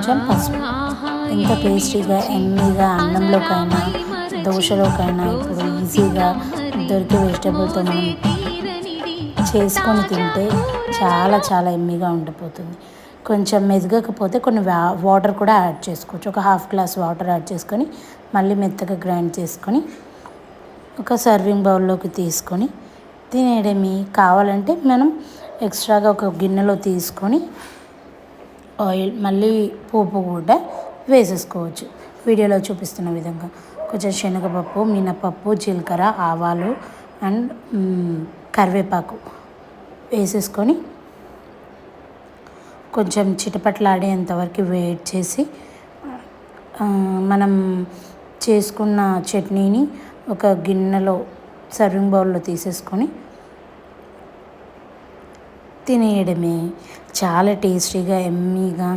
కొంచెం పసుపు. ఎంత టేస్టీగా ఎమ్మీగా అన్నంలోకైనా దోశలోకైనా ఇప్పుడు ఈజీగా దొరికే వెజిటేబుల్తో మనం చేసుకొని తింటే చాలా చాలా ఎమ్మీగా ఉండిపోతుంది. కొంచెం మెదగకపోతే కొన్ని వాటర్ కూడా యాడ్ చేసుకోవచ్చు. ఒక హాఫ్ గ్లాస్ వాటర్ యాడ్ చేసుకొని మళ్ళీ మెత్తగా గ్రైండ్ చేసుకొని ఒక సర్వింగ్ బౌల్లోకి తీసుకొని తినేయడమే. కావాలంటే మనం ఎక్స్ట్రాగా ఒక గిన్నెలో తీసుకొని ఆయిల్ మళ్ళీ పోపు కూడా వేసేసుకోవచ్చు. వీడియోలో చూపిస్తున్న విధంగా కొంచెం శనగపప్పు, మినపప్పు, జీలకర్ర, ఆవాలు అండ్ కరివేపాకు వేసేసుకొని కొంచెం చిటపట్లాడేంతవరకు వెయిట్ చేసి మనం చేసుకున్న చట్నీని ఒక గిన్నెలో సర్వింగ్ బౌల్లో తీసేసుకొని తినేయడమే. చాలా టేస్టీగా ఎమ్మీగా